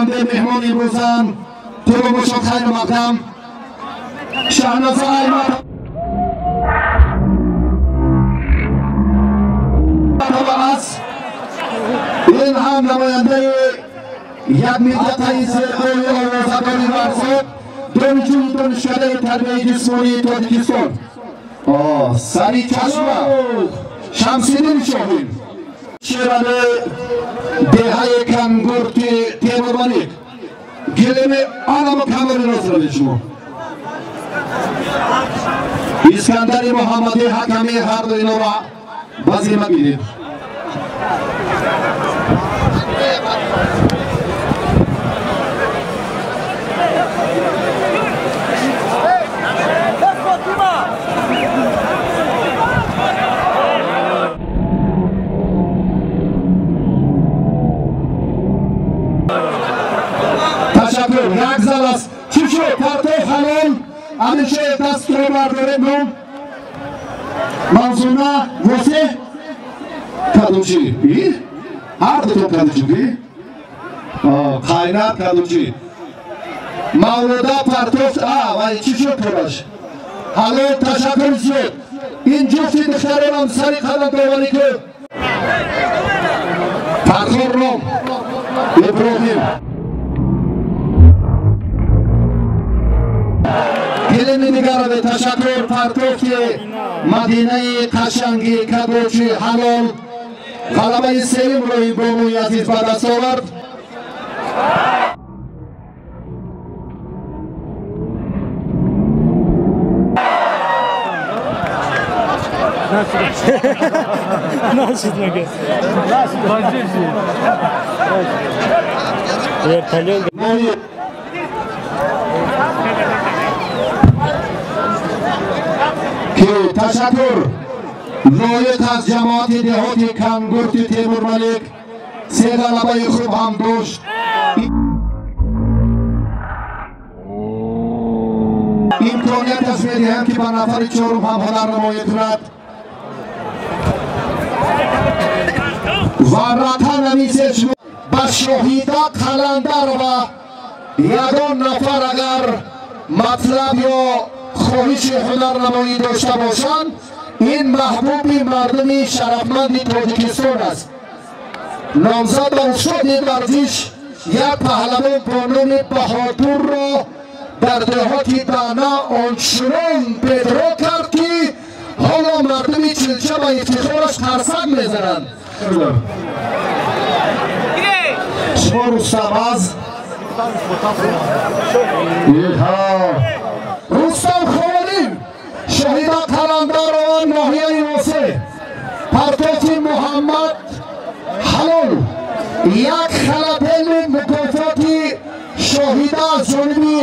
شنونده مهمان امروزم تماشا خیر مقدم شهناز احمد است. این هم نماینده یک ملت زیبای آوازگان ورزش دانشجوی دانشکده تربیت جسمانی تاجیکستان سری چشمه شمسیدین شاهین شیرانه دهه کنگورت تیمورمانی گلیم آنم کاملی نازل شما اسکندری محمدی حکمی هر دو اینا را بازی مگیرید تشکر یک زل است چی شد پرتو حلال همیشه دست رو برداریم نم منظومه واسه کدوچی هر دو کدوچی خاینات کدوچی مولودا پرتوفت وای چی شد پراش حالا تشکر شد این جفتی دختران هم سری قدم دوانی که پرخور نام ابراهیم گلیم دیگر به تشکر پرتوفت مدینه قشنگی کدوچی حلال غلبه سیم روی بانوی عزیز به دست آورد ناشید مگه که تشکر لایق از جماعت دهاتی کنگورت تیمور ملک سه غلبه خوب هم داشت امکانیت از میدهم که به نفر چهارم هم هنر نمایی کند و رتن نمیسه به شهیده قلندر و یگان نفر اگر مطلب یا خواهش هنر نمایی داشته باشند این محبوب مردم شرفمند تاجیکستان است نامزد به استاد ورزش یک پهلوان با نام بهادر را در دهات دانا آنچنان پیدا کرد که حالا مردم چلچه و افتخارش خرسنگ میزنند شما رستم از رستم خوالیم شهید قلندر و ناحیه واسه پرتوف محمد حلال یک خلبه مکافاتی شهید از جانبی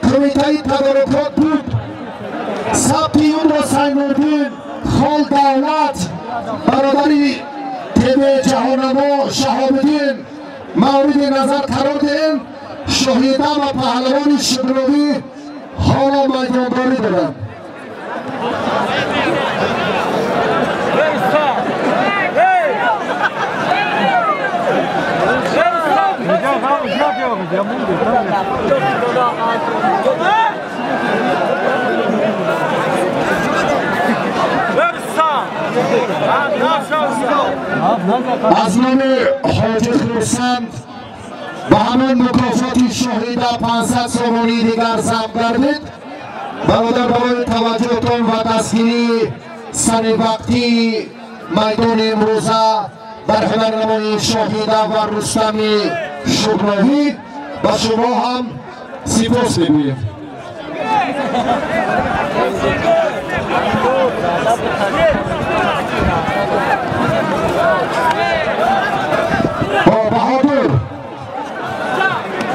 کمیته تدارکات بود سبتیون و سیموردین خال دولت برادری تیب جهانما شهابدین مورد نظر قرار دهیم شهیده و پهلوان شبراوی حالا میدانداری دارند از نام حاج خرسند به همان مکافات شهیده 500 سومانی دیگر ضبط گردید برادر برای توجهتان و دستگیری سر وقتی میدان امروزه در هنرنمایی شهیده و رستم شبراوی با شما هم سپاس میگویم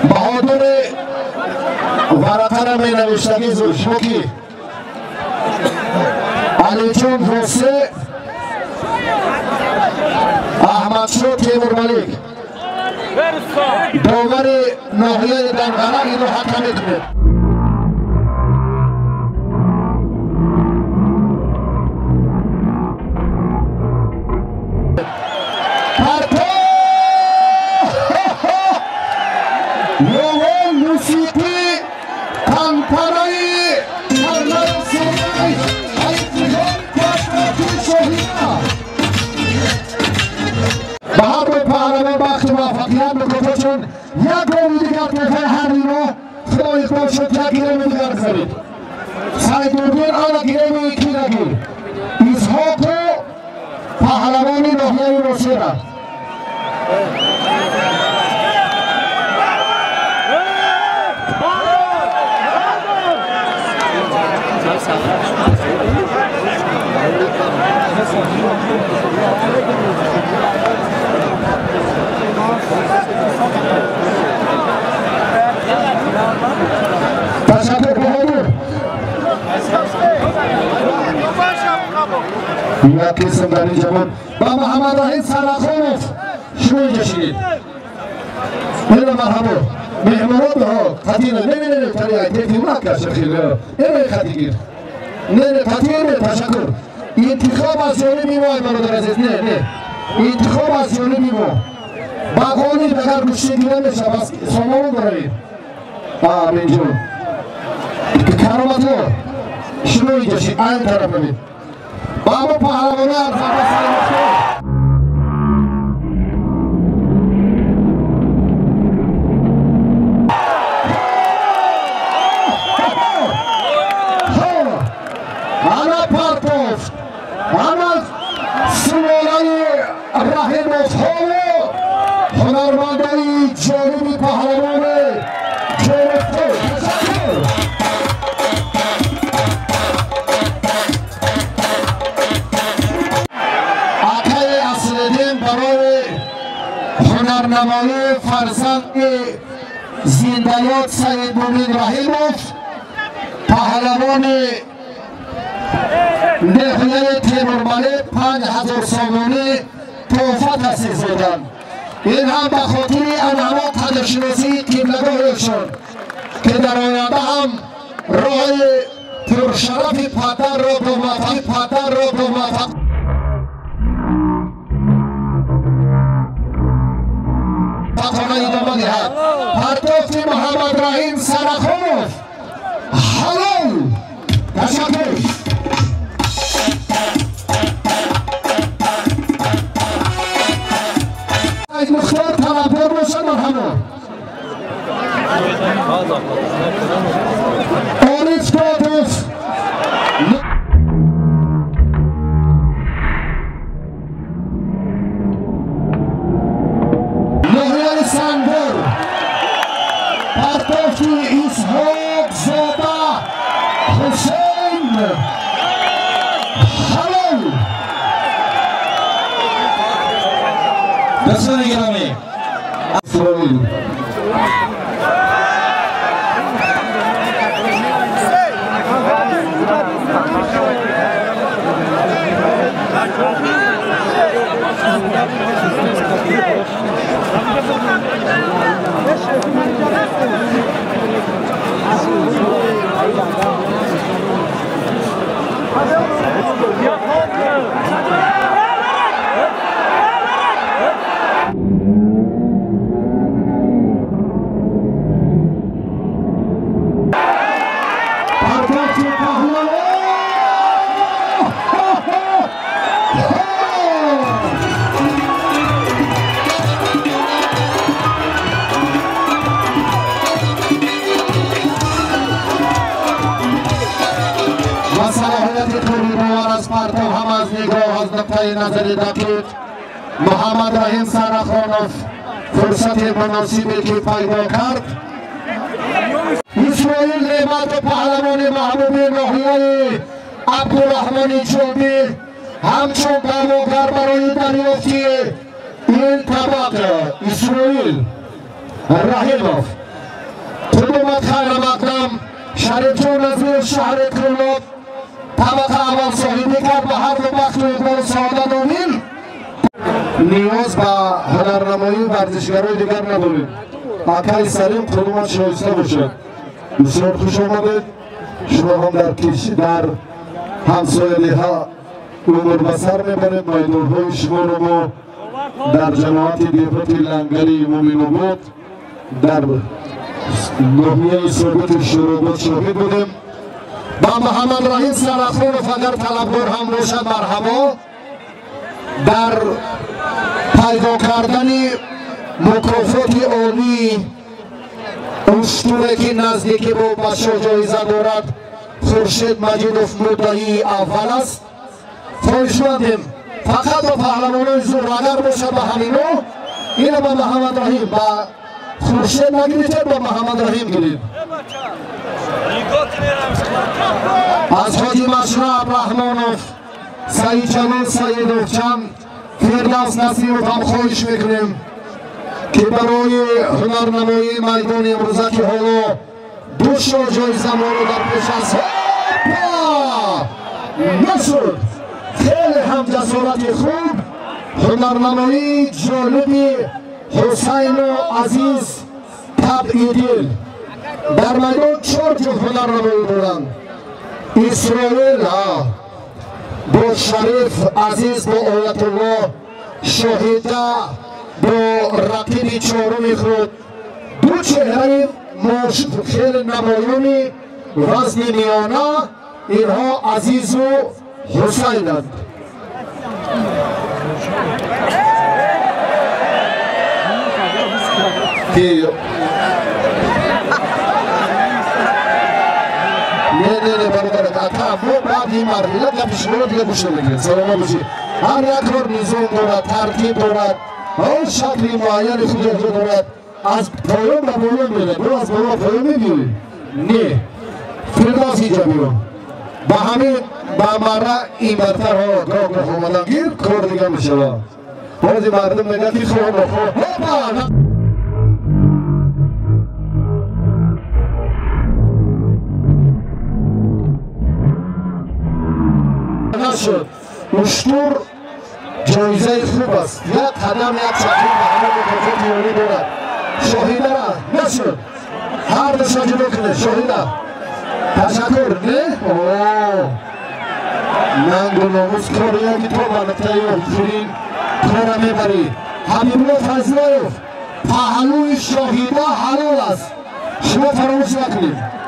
بهادر ورقه را می نوشتگی زرشمکی علی جون حسه احمد شو تیمور ملک داور ناحیه دنگره اینو حکم میکنه نوع موسیقی تنتنایی تنهای سیدای ایتیان کشمتی شهیده به هر دو پهلوان بخت موفقیت میکنه چون یک گام دیگر توفه هر اینو خدای خود شد یک گیرم دیگر بزنید سعی دوربین آن گیرم یکی نگیر ایزهاق و پهلوانی ناحیه نوشیره تشکر بهادر یک قسم در این جوان با محمد رحیم سرخانوف شروع کشید اینه مرحبا مهمانات ها خطیره نه تریه تیفی مکه شخیل اینه خطی گیر نه خطیره تشکر انتخاب از یونی میمای برادر عزیز نه انتخاب از یونی میمای باقانی بگر گوشتی دیره میشه بس سامان برایید آمین جون کرامتو شروعی کشید این طرف ببین بابا پهلوانی ارزاقه سلامتو انا پرتوف انا سمولای رحیموف ها هنرمندای جانبی پهلوان گرفته عطای اصلدین برای هنرنمایی فرزند زندیات سید مومن رحیموف پهلوان نهیه تیمورملک 5000 سامانی تحفه تصدیق دادند این هم به خاطر علامات قدرشناسی قبلگاهشان که در آینده هم راه پرشرف پدر را به موفق ادامه دهد پرتوف محمد رحیم سرخانوف حلال تشکر سید مختار طلبکار باشد مرحبا آلیف پرتوف نهیه سنگر پرتوف اسحاق زاده حسین حلال دوستان گرامی اسرائیل نظری دقیق محمد رحیم سرخانوف فرصت مناسبی که پیدا کرد اسماعیل نعمت و پهلوان محبوب ناحیه عبدالرحمن جوبی همچون دعواگر برای دریافتی این طبق اسماعیل رحیموف خدمت خیر مقدم شریف جون نظیر شهر کرلوب طبق اول صاحبی کرد و هر دو بخت و اقبال سعادت امید نیاز به هنرنمایی ورزشگرای دیگر نداریم اکای سریم خدمت شایسته باشد بسیار خوش آمدید شما هم در همسایگی ها امور بسر میبرید مایدورهای شما رو ما در جماعت دیپت لنگری مومن بود در نحیه ثابت شروع شاهد بودیم. با محمد رحیم سرخانوف اگر طلبکار هم باشد مرحبا در پیدا کردن مکافات عالی اشتره که نزدیکی با بچه جایزه دارد خورشید مجیدوف مدعی اول است. خواهش مندیم فقط با پهلوانان زورآور باشد و همینو اینو با محمد رحیم با خورشید نگیرید با محمد رحیم گیرید. از حاجی مشرف رحمانوف سعید جلال سیدوفچم فردوس نصیروف هم خواهش میکنیم که برای هنرنمایی میدان امروزه که حالا دو جایزه ما رو در پیش است نشد خیلی هم جسارت خوب هنرنمایی جالبی حسین عزیز تبعیدی در میدان 4 جو هنرنمایی دارند. اسرائیل با شریف عزیز با آیت الله شاهده با رقیب چهارم خود دو چهره خیلی نمایانی وزن میانه اینها عزیز و حسینند. نه برادر اتا مو بعد این مرحله که پیش میاد دیگه گوش نمیگیره. سلام باشید. هر یک کار نظام دارد، ترتیب دارد، هر شکلی معین خودش دارد. از پایان به پایان میره. برو از بالا پایان میگیری. نه. فردوس اینجا بیرون. با همین با مرا این برتر ها گاه آمدن گیر کار دیگه میشه. بعضی مردم میگن که خود نشد. اشتور جایزه خوب است. یک قدم یک شکل به همه مکافات عالی دارد. شاهیده را نشد. هر دو شاجلو کنه. شاهیده تشکر نه؟ ننگ و ناموس کاری که تو بانکتایی آخرین کار میبری. حبیب الله فضلایف پهلوی شاهیده حلال است. شما فراموش نکنید.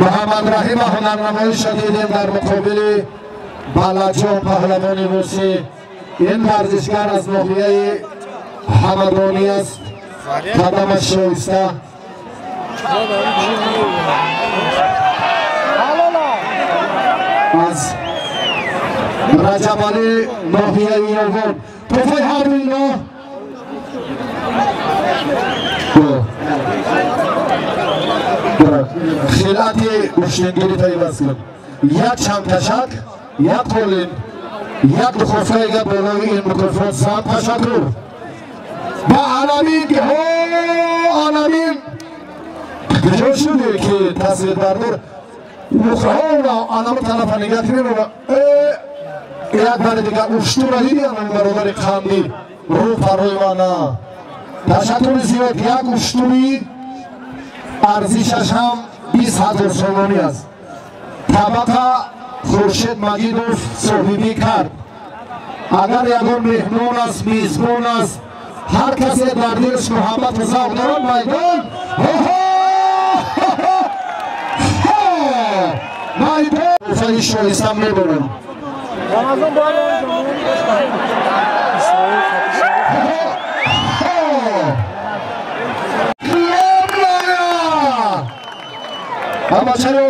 محمد رحیم هنرنمایی شدیدیم در مقابل بلجان پهلوان روسی. این ورزشگر از ناحیه همدانی است. قدمش شایسته از رجب علی ناحیه یوان توفای هر اینا خیلت گوشنگیری پیوست کن. یک چمتشک، یک قولین، یک دخوفه اگر بالای این مکرفون سام تشکر با علمین که علمین گجا شده که تصویر بردار مخواهان علم طرف نگه کنیم یک بار دیگه اشتو را دیدیم برادر قندی رو پروی وانا تشکر زیاد. یک اشتوی ارزشش هم 20,000 سومانی است. طبقه خورشید مجیدوف صاحبی کرد. اگر یگان مهمان است میزبان است هر کسی در دلش محبت و ذوق دارد میدان میدان فای شایسته میبرم. اما چرا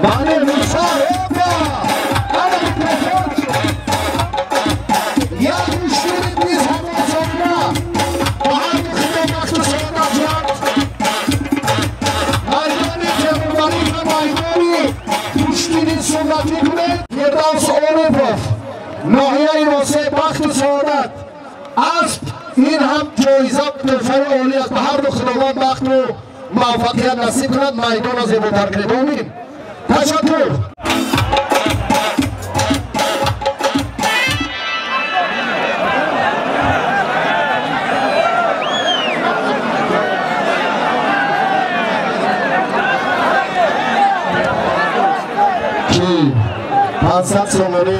بله میسار یا مشکل نیست همه سامنا با هم خدمت سامنا جان میدانی که مبارک میدانی مشکل سنتی کنه فردوس عارفوف ناحیه واسه بخت و سعادت اسب این هم جایزه تحفه عالی است. به هر دو خداوند بخت و موفقیت نصیب کند. میدان را زیباتر کنید. آمین. تشکر. 500 so'mini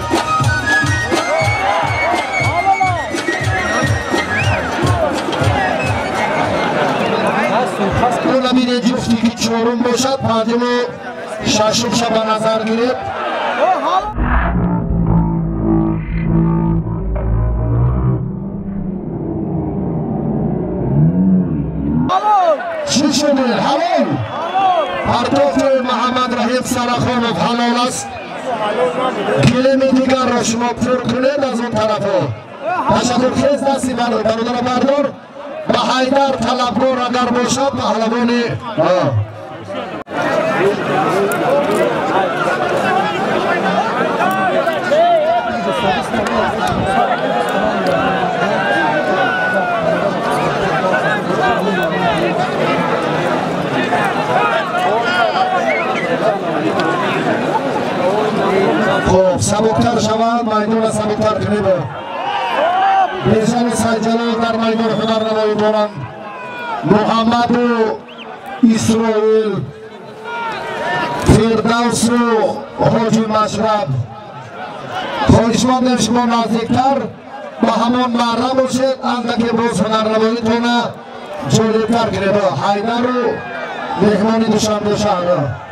اون بینه جفتی که چهارم باشد پنجم و ششم شب به نظر گیرد چی شده؟ حلال پرتاف محمد رحیم سرخانов حلال است گلیم دیگر را شما پر کنید از اون طرف ها تشکر خیز دستی برادر بردار به حیدر طلبگار اگر باشد پهلوانی خب سبکتر شوند میدان سبکتر کنید بیشان سیجلال در میدان هنر نمایی دارند محمد و اسرائیل فردوس و حاجی مشرب خواهشمندم شما نزدیکتر با همان مره باشید اندکی باز هنر نمایی تونه جالبتر کنید حیدر و مهمانی دوشنبه شهر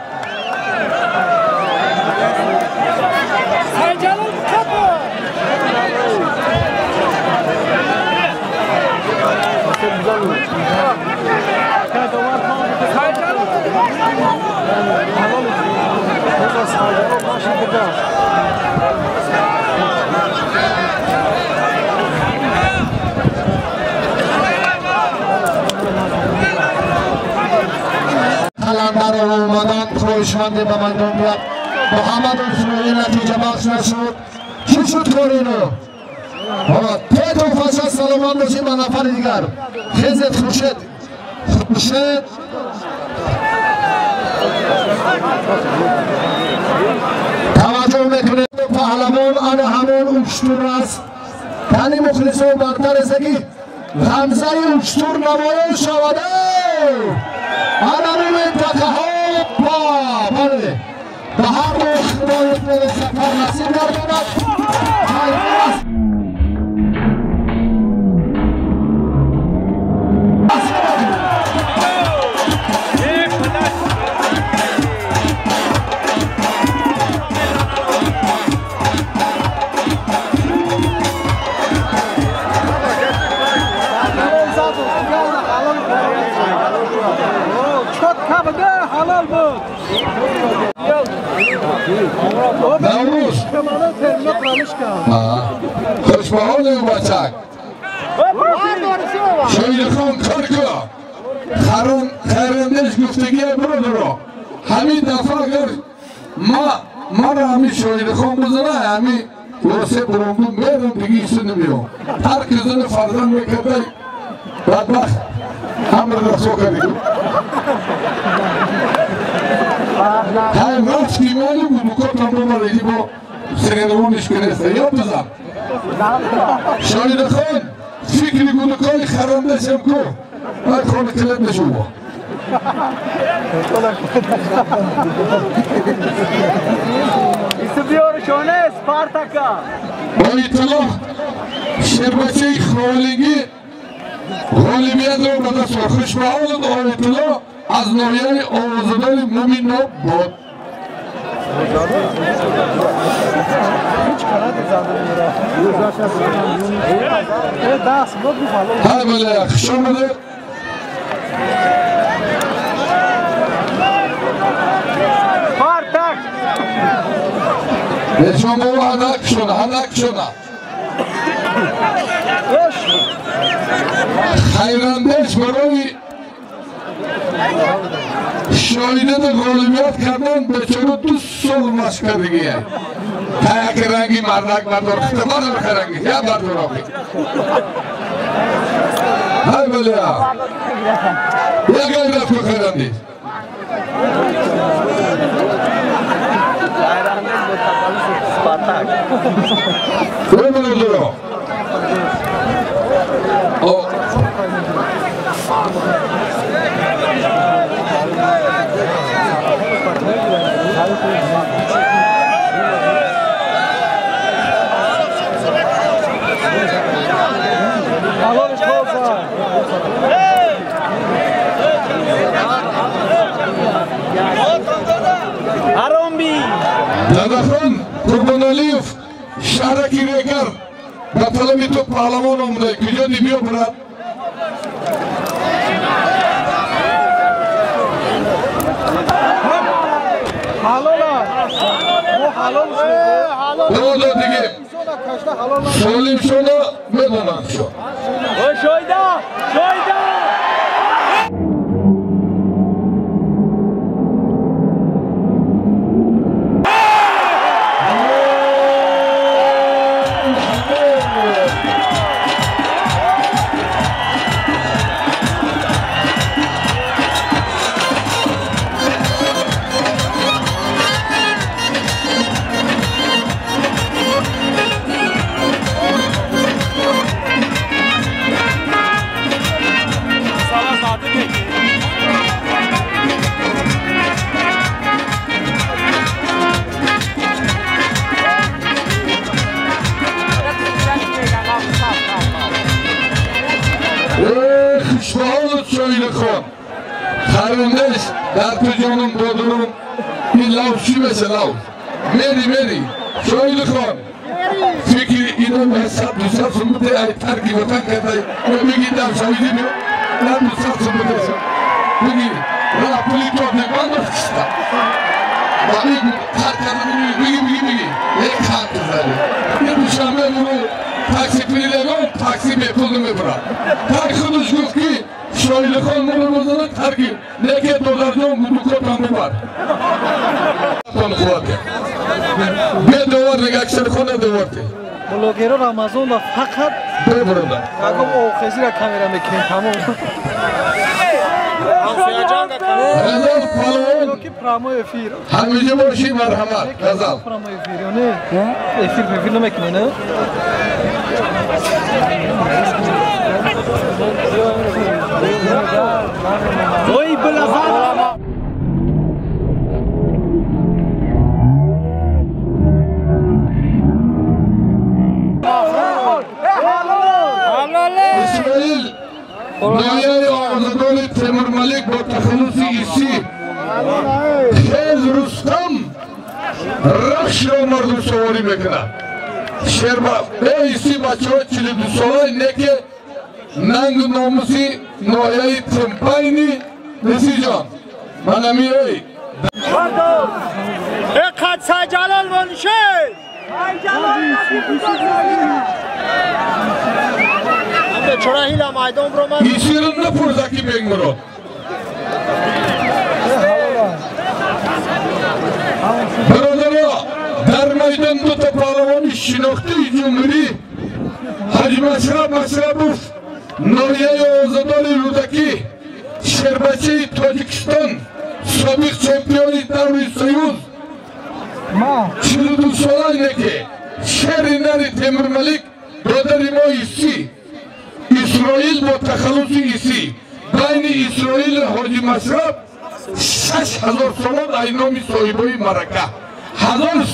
قلندر رو اومدن خواهشمنده به میدان بیاد محمد اسرائیل نتیجه بخش نشد چی شد کارینو؟ پیت و فشد سلامان باشیم به نفر دیگر خیزت خوشید توجه میکنید پهلوان آن همون اکشتور است تنی مخلص و برتر است که غمزه اکشتور نمایان شوده آن منطقه ها بله به هر وقت باید سفر نصیب گرداند نوروز خوش به حال بچک شاید خان کرکا خیرندش گفتگی برادر همین دفعه اگر ما را همین شاید خان بزنه همین واسه برامون میرم دیگه ایسو نمیام هر کزن فرزن میکرده بدبخت هم را رسو کردیم های رفت ایمانی بود بکات هم رو مردی با سگنوانش کنسته یا بزن شاید خان فکری گلوکای خرندش هم کو های خان کلت نشو با ایسو بیار شونه سپارتاکا با اطلاع شربچه خالگی غالبیت رو به دست خوش به حال با اطلاع از نویه آوازدار مومین ناب بود های بله خشم بده سپارتاک نشون بابا هدک شونه خیرندش برای شاهدت غالبیت کردن به چرا 2 سال مشکردگی هست که رنگی مردک بردار اختبار رنگی یا بردار آقی های بله یک غیرت که خیرندی سپارتاک بله دارو Harambi. Dadaxon Qurbonaliyev shahardagi rekor va parlament parlament nomida video debyu bilan Doğudaki Solim şunu medonan şu. O şoyda. Şoyda. Şualı Soylukhon Karındeş Dartıcan'ın bodrum bir lav şübese lav Meri Soylukhon Fikri inan hesap düsaf sumute ay terki vatan katay Öme gider soydunu Lan düsaf sumute sa Peki Rapuli topne kandır kısta Bani kartlarını bigi Ek kartları Bir düşame bunu Taksi pirilegon, taksi mepulunu bırak. Tarkınız yok ki, Soylukhon bulunduğunu tarki, neke dolardan buduko tanrı var. Ton kuvvete. Bir dolar ne aksar kona dolardı. Blogero Ramazon'da fakat Bir burada. Kagom o khezira kamera mekine tamam. Gazal palon. Ki pramo efir. Hamize boşi merhamet. Gazal. Pramo efir ne? Efir mekine ne? Oy blazar. İsmail Noyay Ağzadoli Temur Malik Botakhalusi isi Khez Rustam Rakşro Mardu Sovari Mekna Şerba Be isi Baço Çili Dusolay Neke Nang Nomusi Noyay Tempayni Nesican Manami ey Ekat Sayjalal Vanşey. Çora hila maydon roman. İşirin ne Purzaki Bengmuro Brodero Dar Maydon'da toparlamanı Şinoktu Cumhuri Hacı Masrabov Noyay Ağzadoli Rudaki Şerbaçi Tacikistan Sabık Şampiyonu Darü Soyuz Çılıdu Solay Neke Şerinari Temur Malik Broderimo isi İsrail Botakhalusi isi Bayni İsrail Hacı Masrab 6000 so'm aynomi sohiboyi maraka 1000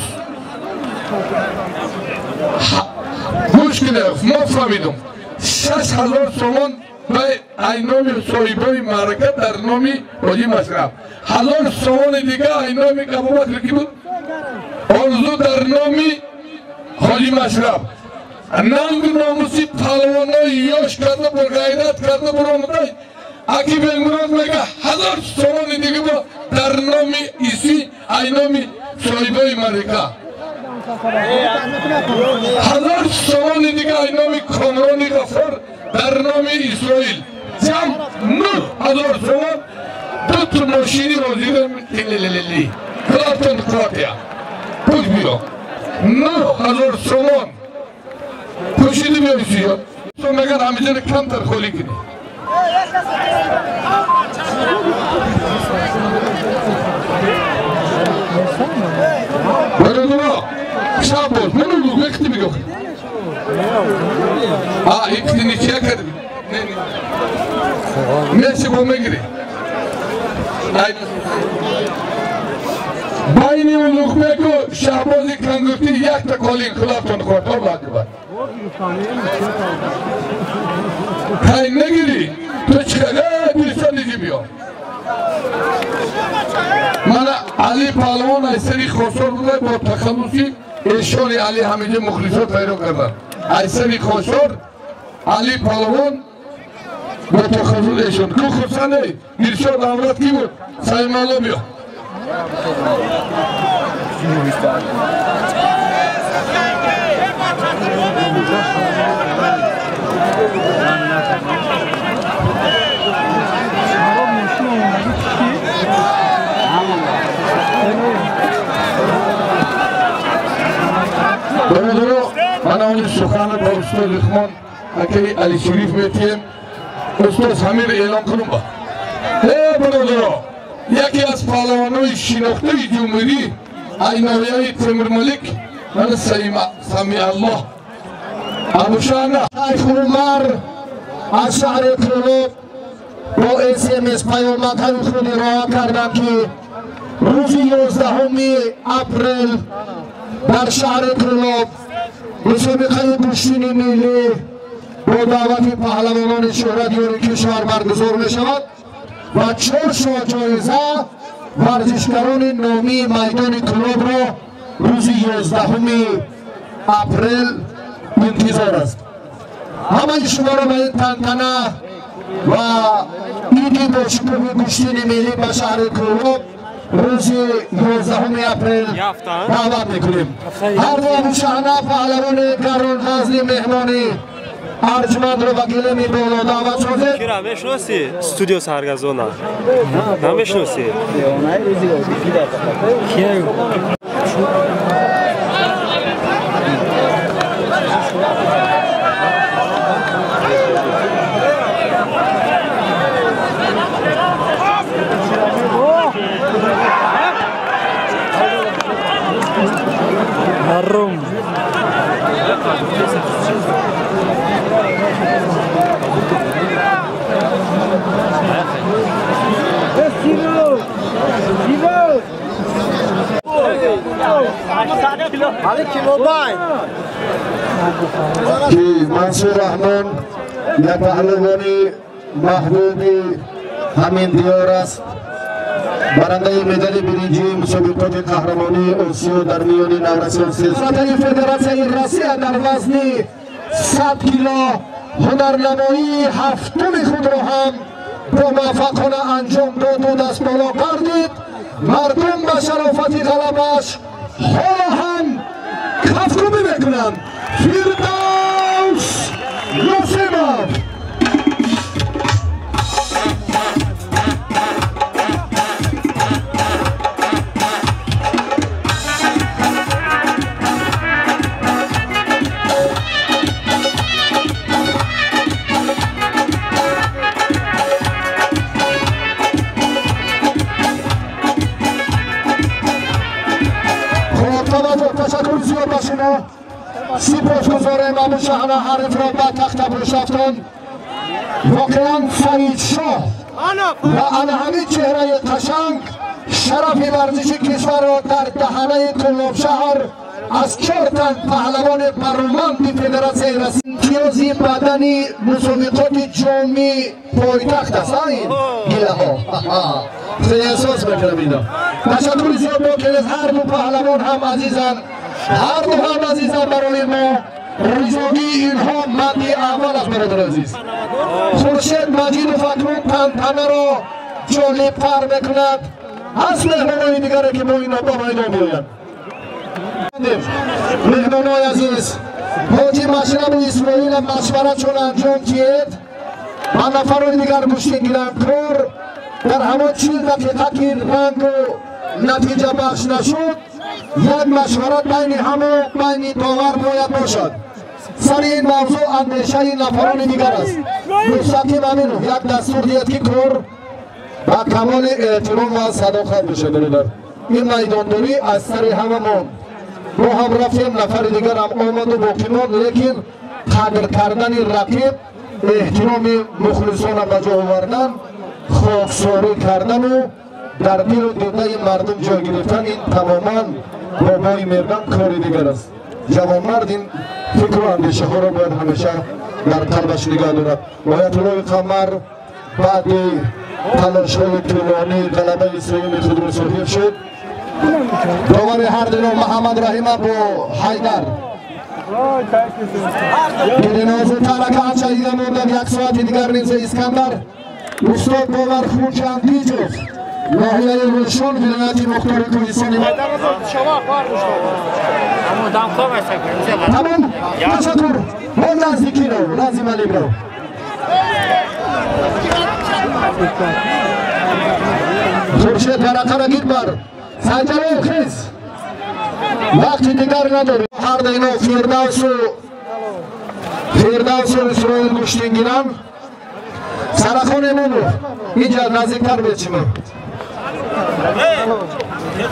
گوش کنید ما فهمیدم 6000 تومان به اینامی صاحبای معرکت در نامی حاجی مشرف 1000 تومان دیگه اینامی کبابت کی بود آرزو در نامی حاجی مشرف ننگ ناموسی پهلوانای یاش کرده بر غیرت کرده بر آمدای اکی بنگراد میگه 1000 تومان دیگه با در نامی ایسی اینامی صاحبای معرکت 1000 تومان دیگه اینامی کامرانی غفار در نام اسرائیل جمع 9000 تومان دو تا ماشینی وزیر تلیلیلی کلاتون کلاتیا پوش بیو 9000 تومان پوشیدی بیایسی یا تو مگر همیشه کم تر خولی کنی برادرها شب بود منو گو وقتی میگو ایک نیچه کردی میشه با مگری باینی و لقمه کو شهبازی کنگوتی یک تا کالین خلافتون خورد الله اکبر پای نگیری تو چقدر بیشتر دیگه بیا من علی پهلوان ایسری خسرو بوده با تخلصی ایشان علی حمیدی مخلصات پیدا کردن ایسری خسرو علی پهلوان با تخلص ایشان که خسرانه میرشاد امرات کی بود سعیم الله بیا من اون سخن با استاد رحمان اکی علی شریف میتیم استاد همین اعلام کنم با برادرها یکی از پهلوانای شناخته جمهوری عینویه تیمور ملک من سمی الله ابوشانه شیخ عمر از شهر کرلوب با SMS پیامدهای خود ارائه کردند که روز 11 اپریل در شهر کرلوب مسابقه کشتی ملی با دعوت پهلوانان شهرتیار کشور برگزار می شود و 4 جایزه ورزشکاران نامی میدان کلوب را روز 11 اپریل انتظار است. همه شما را به این تنتنه و ایدی با شکوه کشتی ملی به شهر کلوب روز 11 اپریل دعوت میکنیم. هر دو ابوشهنه پهلوان گران غزلی مهمانی ارجمند رو وکیل می بالا دعوت شده. کیرا میشناسی استودیو سرگزونه؟ نمیشناسی؟ Arrum. منصور رحمان یک پهلوانی محبوبی همین دیار است برنده مدال برنجی مسابقات قهرمانی آسیا در میان نورسان سلطنت فدراسیون روسیه در وزن 100 کیلو هنرنمایی هفتم خود را هم با موفقانه انجام داد و دست بالا کردید. مردم به شرافت غلبش حالا هم کفکوبی میکنند. فردوس ناصرov تشکر زیاد با شما. سپاسگزارم ابوشهنه حریف را به تخت برشافتند. واقعا فرید شاه و همین چهره قشنگ شرف ورزش کشور را در دهنه کلوب شهر از 4 تن پهلوان برمند فدراسیون رسید. امتیازی بدنی مسابقات جامی پایتخت است. این گله ها خیلی احساس میکنم اینا. تشکر زیاد باید از هر دو پهلوان هم عزیزن. هر دو هم عزیزن برای ما. رضایی اینها مدی اول است برادر عزیز. خورشید مجید و فترون تنتنه را جالب تر میکند از مهمانهای دیگره که با اینا با میدان میآیند. مهمانهای عزیز حاجی مشرب اسماعیل مشورت چون انجام کرد و نفرهای دیگر گوشتی گیرند کار در همان 40 دقیقه که رنگ و نتیجه بخش نشد یک مشورت بین همه بین داور باید باشد. سر این موضوع اندیشه نفران دیگر است. مستقیم همین یک دستور دید که کار با کمال احترام و صداقت بشه. این میدانداری از سر همه ما ما هم رفتیم نفر دیگر هم آمد و باقی ماند، لیکن قدر کردن رقیب احترام مخلصانه به جا آوردن خاکساری کردن و در دل و دیده مردم جا گرفتن این تماما بابای مردم کاری دیگر است. جوانمرد این فکر و اندیشه ها را باید همیشه در قلبش نگاه دارد. آیت الله قمر بعد تلاش‌های طولانی غلبه اسرائیل خود را صحیح شد. داور هر دو محمد رحیم ابو حیدر گریناز ترک آنچه دیگر مردن یک ساعت دیگر نیز اسکندر استاد باور خورچند دیجوز ناحیه روشن ولایت مختار کوهستانی تمام تشکر من نزدیکی رو لازم علی برو خورشید برقه را گیر بر سنجره خیز وقتی دیگر نداری هر دینا فردوس و اسرائیل گوشتین گیرن سرخون امون رو اینجا نزدیکتر بچیم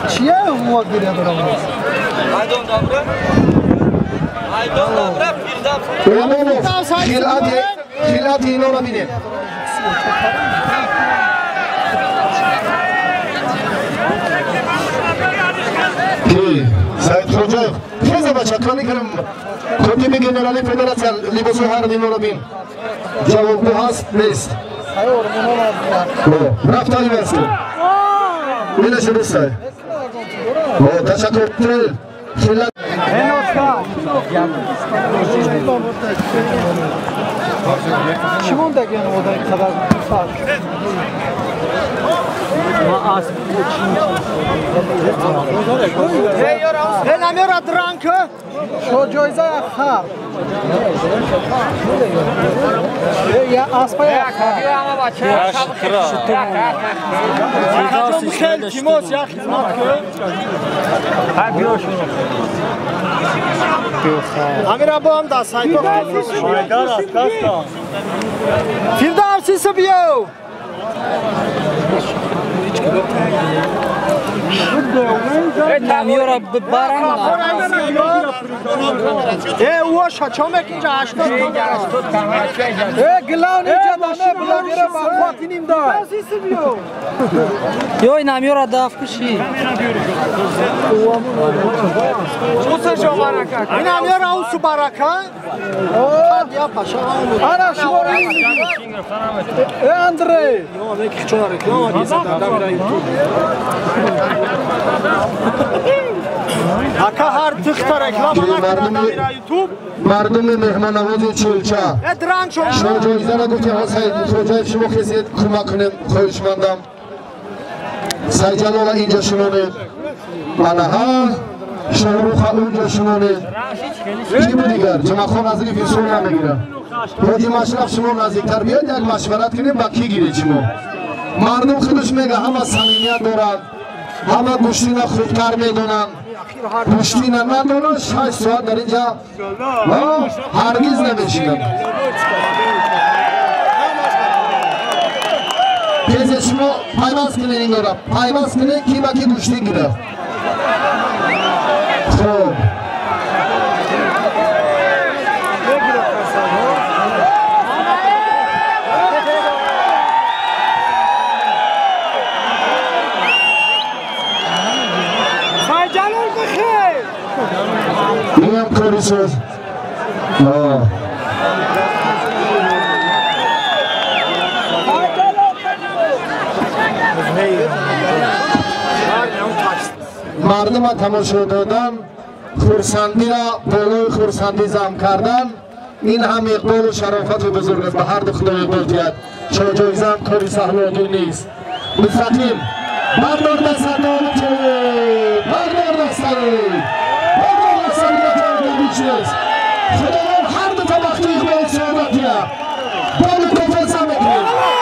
چیه اون وقت گیره دارم امون رو خیلت اینا رو بینیم سعید خوجا خیزه بچه کانی کنم کتیب گنرالی فدراسیون لیبوس و هر دینو رو بین جوابگو هست نیست رفتاری بسته اینه شروع سای تشکر تریل خیلت چی مونده که این این خبر Hey, namiora drankę! شو جایزه خر یا اسپای Hacım Kel, Timos, ya hizmet kö. Amir abam da sayto. Firdevsi Sabiyo. نمیاره ببرم او شچامک اینجا 80 گلاو اینجا دانه بلاگیره باقواتی نیم دار یوی نمیاره داف کشی این نمیاره او سو برکه یا پاشا انا شوری اندری Aka har tıkta reklam ana YouTube. مردم مهمان نوازی چولچه Edran çok. شما جایزه را گفتیم حسین توجه شما کسی کمک کنیم خواهش مندم سعی جلال اینجا شمانید آنها شاهروخ اونجا شمانید کی بود دیگر جمع خان از ریفی سون نمیگیره حاجی مشرف شما نزدیکتر بیاید یک مشورت کنیم با کی گیرید شما مردم خودش میگه همه صمیمیت دارن همه گوشتین خودکار میدونن گوشتین ندونن 6 ساعت در اینجا هرگز نمیشینن پیز شما پایباز کنین این را پایباز کنین کی با کی گوشتین گیره خب این هم کاری شد مردم ها تماشا دادن خورسندی را بالای خورسندی زم کردن این هم اقبال و شرافت و بزرگ است به هر دو خدا اقبال کرد شما جایزه هم کاری سهلانه نیست مستقیم بردار دستان بردار دستان خداوند هر دو طبقه اقبال سعادت کرد بالا تفاصیل میکنید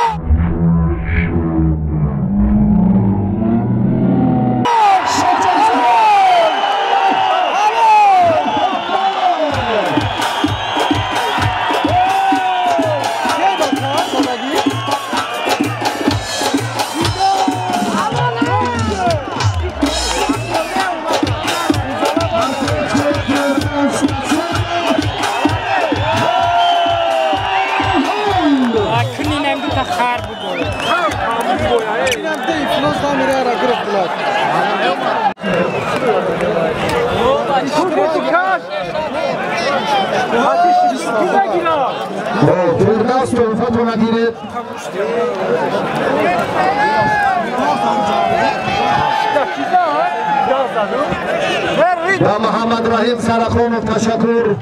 باشید. و محمد رحیم سرخانوف تشکر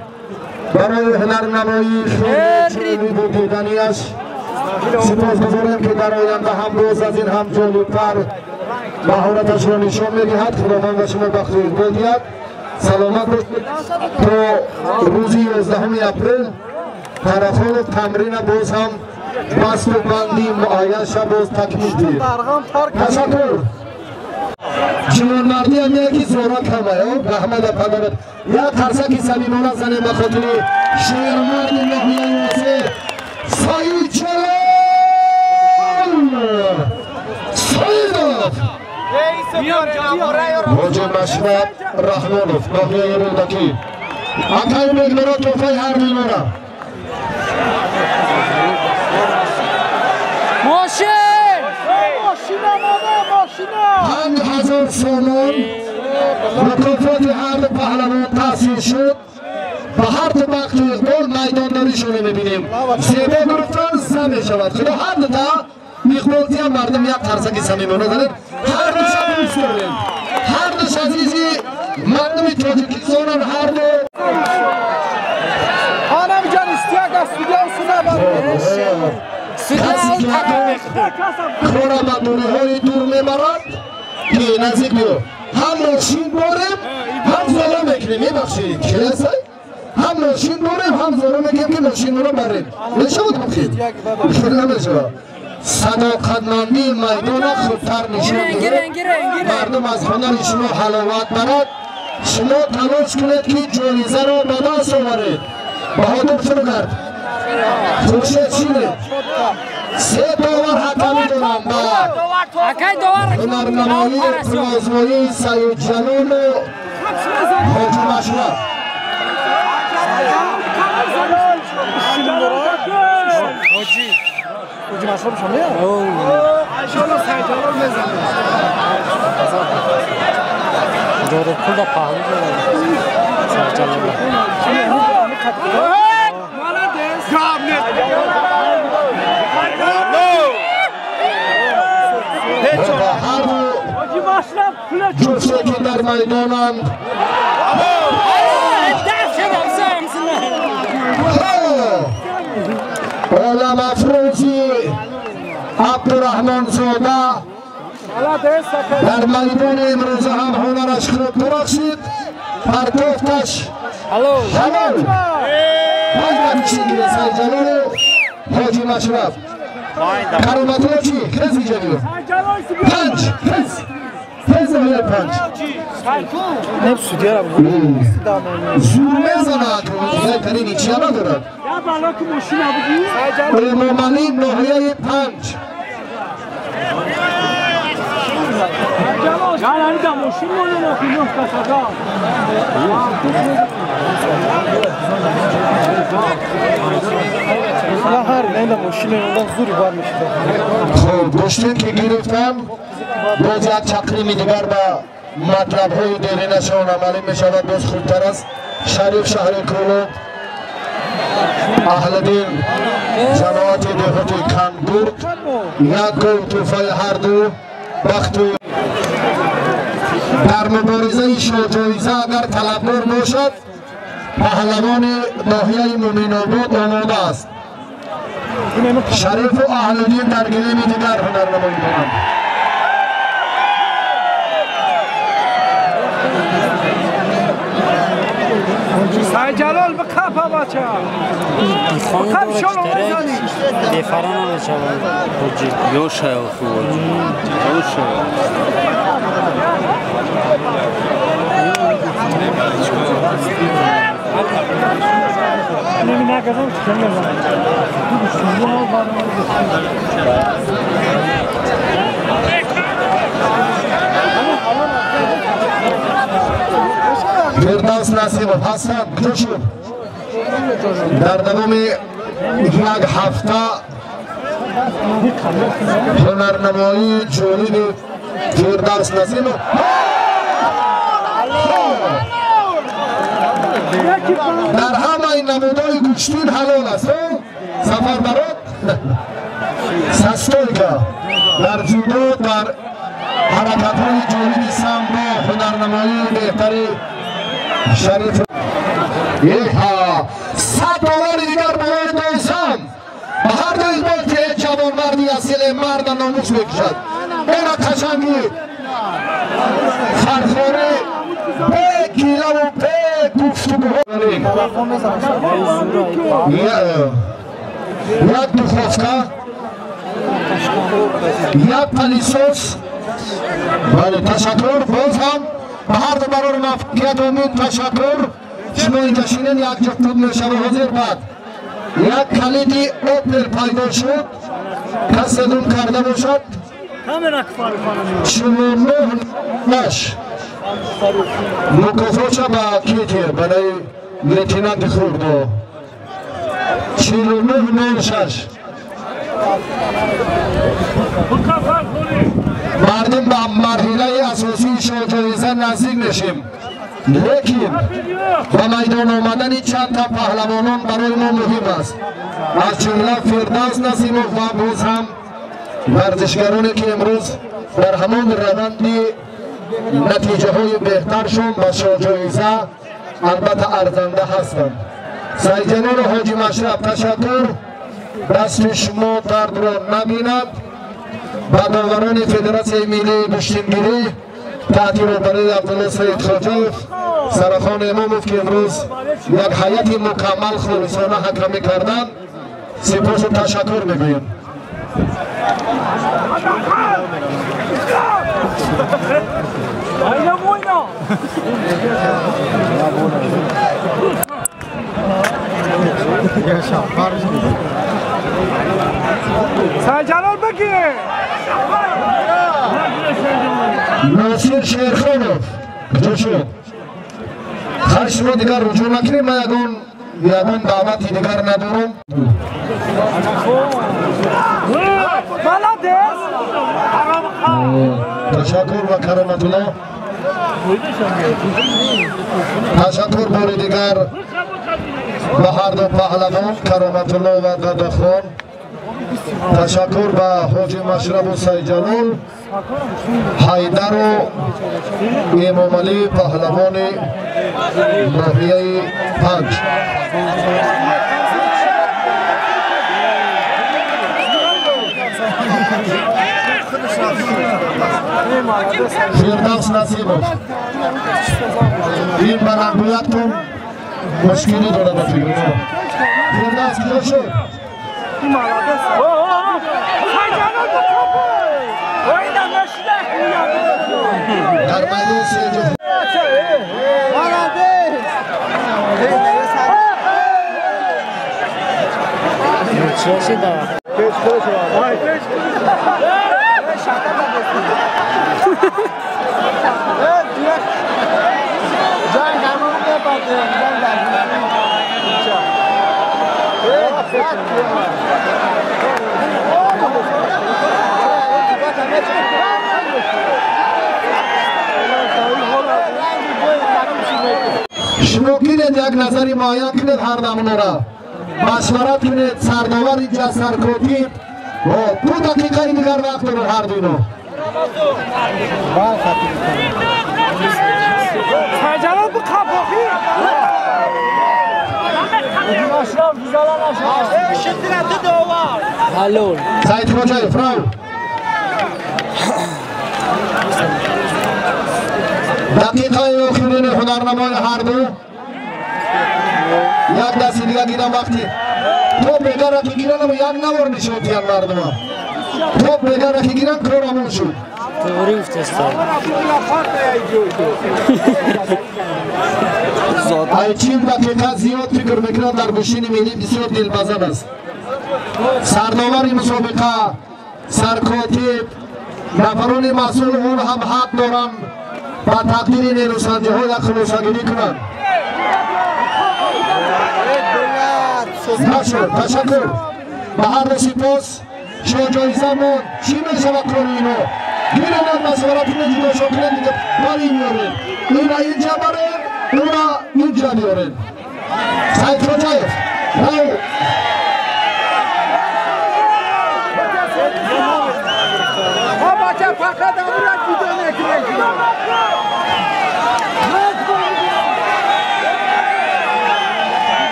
برای هنرنمایی شوی دیدنیش. سپاسگزارم که در آینده هم روز از این هم جالب‌تر مهارتش را نشان می‌دهد. خداوند و شما بخیر بدهد. سلامت باشید. تا روز 11 اپریل طرفان تمرین باز هم بست و بندی معین شد باز تکمیل دید. تشکر. جوان مردی هم یکی زورا کمه رحمت پدرت یک ترسکی صمیمانه زنه بخاطر شیر مرد نحیه واسه سعید جلال سعیدов موجه مشرب رحمانوف نحیه رودکی اکای میگلورا توفای هر میلورا پنج هزار سامان مکافات هر دو پهلوان تأسیس شد و هر دو وقت اقبال میدانداریشون رو میبینیم. زیبا گرفتن زمین شود. خدا هر دو تا اقبالتی هم مردم یک ترسکی صمیمانه دارن. هر دوش هم دوست داریم. هر دوش عزیزی مردم تاجیکستان هر دو خانم جان استیاق استودیو سنا کسی که خورا مدونه های دور میبرد که نزدیک بیو هم ماشین باریم هم زورا میکنیم میبخشید کلیسای هم ماشین باریم هم زورا میکنیم که ماشین رو بریم نشود بخید خیلی نمیشود صداقتمندی میدان خودتر نشون میده مردم از هنر شما حلاوت برد شما تلاش کنید که جایزه را به دست آورید بهادر شروع کرد خوشه چینه سه داور حکمی دارم با هنرنمایی پرازمایی سعید جلال و حاجی مشرب حاجی مشرب شما میاد؟ انشالله سعید جلال میزنه داره پول دا پاهلو سعید جلال جوشه که در میدانند عالم افروزی عبدالرحمن زاده در میدان امروز هم هنرش خوب درخشید پرتافتش حلال باید چیگیره سعید جلال حاجی مشرب کرامت چی؟ خیزی جلال پنج خیز میاد پنج نه سودیا را زور میزند زیترین ایچی ها ندارد امامعلی ناحیه پنج هر نه ماشین اون زوری بار میشه خب گشتین که گرفتم باز یک چقریم دیگر با مطلب های دیرینشان عملی می شود باز خوبتر است شریف شهر کولو اهل دین جماعت دیخوتی کندور یک گل توفای هر دو وقت در مبارزه شاجایزه اگر طلبکار باشد پهلوان ناحیه مومن آباد آماده است شریف و اهل دین در گلیم دیگر هنرنمایی کنند سعید جلال به کپا بچه کپ شلو بزنی بفران نشود یوشه خوب یوشه فردوس نصیب حسن کشور در دوام یک هفته هنرنمایی جالب فردوس نصیب در همه این نمودهای گوشتین حلال است سفر برات سستویگا در جودو در حرکت‌های جانبی سمبا هنرنمایی بهتری شریف ایها $100 دیگر برای دوستان و هر دو اقبال که جوان مردی اصیل مرد ناموس بکشد اینا تشنگی فرخوره به گیله و به گفتگو یک دوخوفکا یک پلیسوس بله تشکر باز هم به هر دو برای موفقیت و امید تشکر شما اینجا شینین یک جفت بود میشه حاضر بعد یک کلیدی اوپل پیدا شد کس دون کرده باشد شما نش مکافات با کیتیر برای لیتینانت خوردو 4996 مردم به مرحله اساسی جایزه نزدیک نشیم لیکن با میدان آمدن چند تا پهلوانان برای ما مهم است از جمله فردوس نسیموف و باز هم ورزشگرانی که امروز در همان روندی نتیجه های بهترشون با جایزه البته ارزنده هستند سیدجلال حاجی مشرف تشکر دست شما درد را نبیند و داوران فدراسیون ملی گشتینگیری تحت رهبری عبدالله سید خواجوف سرخان اماموف که امروز یک هیئت مکمل خالصانه حکمی کردند سپاس و تشکر میگویم سرجلال بگیر ناصر شیرخانوف جوشو خواهش ما دیگر رجوع نکنیم من یگان دعوتی دیگر ندارم تشکر و کرامت الله تشکر بار دیگر به هر دو پهلوان کرامت الله و دادخان تشکر به حاجی مشرف و سیدجلال حیدر و امام علی پهلوان ناحیه 5 فردوس نسیموف این بلندگویتون مشکلی داره به فکر فردوس کجا شد در میدان سیجو شما کنید یک نظری معین کنید هر دمونه را مشورت کنید سرداور اینجا سرکوتی و 2 دقیقه دیگر وقت دارد هر دینو سرجلال بخوابی Hallo. سعید خواجه فراو دقیقه آخرین هنرنمای هر دو یک دستی دیگه گیرم وقتی تو بگر را که گیرن و یک نوار نشود یک مردم تو بگر را که گیرن کارمون شد Teori uftestand. ای چین دقیقه زیاد فکر میکنم در گوشین ملی بسیار دلپذیر است سرداور مسابقه سرکاتب نفران مسئول اون هم حق دارند با تقدیر نیروسنجی ها یک خلاصه‌گیری کنند تشکر به هر دو سپاس شما جایزه ما چی میشود کار اینو گیرن مشورت جدا شکرن دیگه باری میارن اینا اینجا برن اونا اینجا بیارن سعید خواجه فقط امرت دیدن اکرشی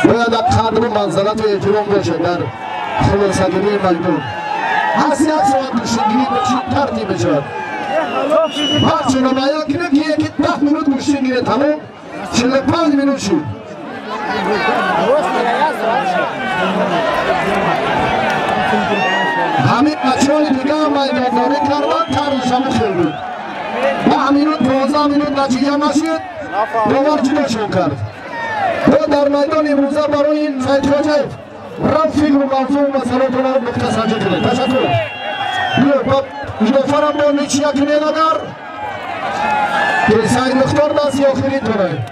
باید قدر و منزلت و احترام باشه در خلاصگیری میدون. حیثیت شما گوشتگیری به چی ترتیب شد؟ بچه نمایا کنه که یکی 10 منوت گوشتگیری تمام 45 منوت شد. همین بچه های دیگه هم میدانداری کردن ترش همه خیل بود. 10 منوت 15 منوت نتیجه نشد باور جداشون کرد. و در میدان امروزه برای این سید خواجه رفت فکر و موضوع مسئلات را مختصر کنید. تشکر. نفرم با نیچی یکی نگذار که سید مختار دستی آخری تونه.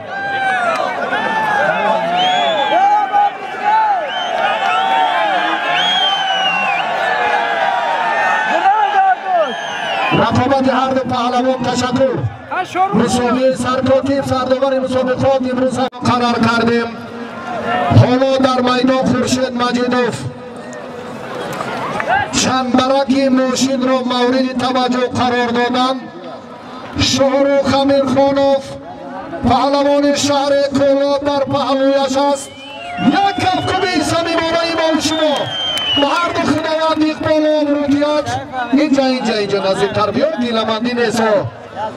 رفابت هر دو پهلوان تشکر. مسابقه سرکاتی سرداور مسابقات امروز قرار کردیم. حالا در میدان خورشید مجیدوف چندبرک ماشین را مورد توجه قرار دادند. شاهرخ امیرخانوف پهلوان شهر کولاب در پهلویش است. یک کفکبی صمیمانه با شما با هر دو خداوند اقبال و امروتیت اینجا نزدیکتر بیاد. دیلمندی نیست.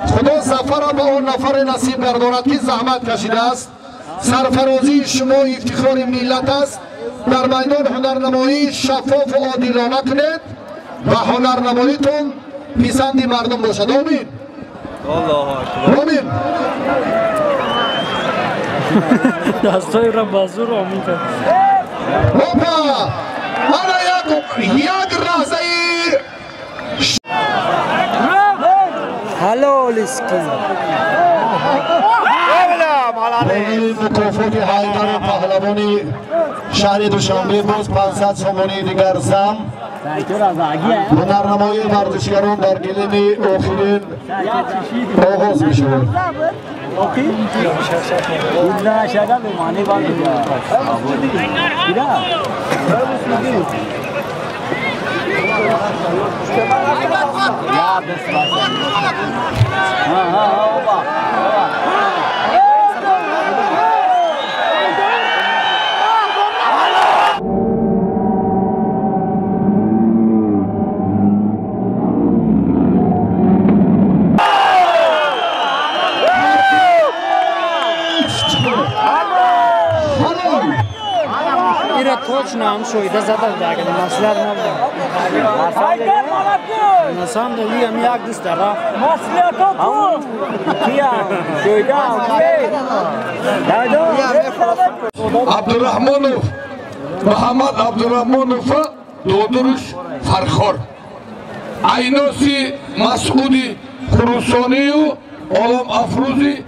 خدا سفر به اون نفر نصیب گرداند که زحمت کشیده است. سرفرازی شما افتخار ملت است. در میدان هنرنمایی شفاف و عادلانه کنید و هنرنماییتون پسند مردم باشد. آمین. آمین. دستای را بازور آمین کرد. هاپا یک لحظه هلو لیسکی مکافات حیدر پهلوانی شهر دوشنبه باز 500 سومانی دیگر زم هنرنمایی ورزشگران در گلیم آخرین آغاز می شود. ایره توچ نام شویده زده دیگه مسئله نبوده. نسام دلی هم یک دوست داره. مسئله تو کیا شویده عبدالرحمانوف محمد عبدالرحمانوف دودرش فرخور عیناسی مسعودی خروسانی و عالم افروزی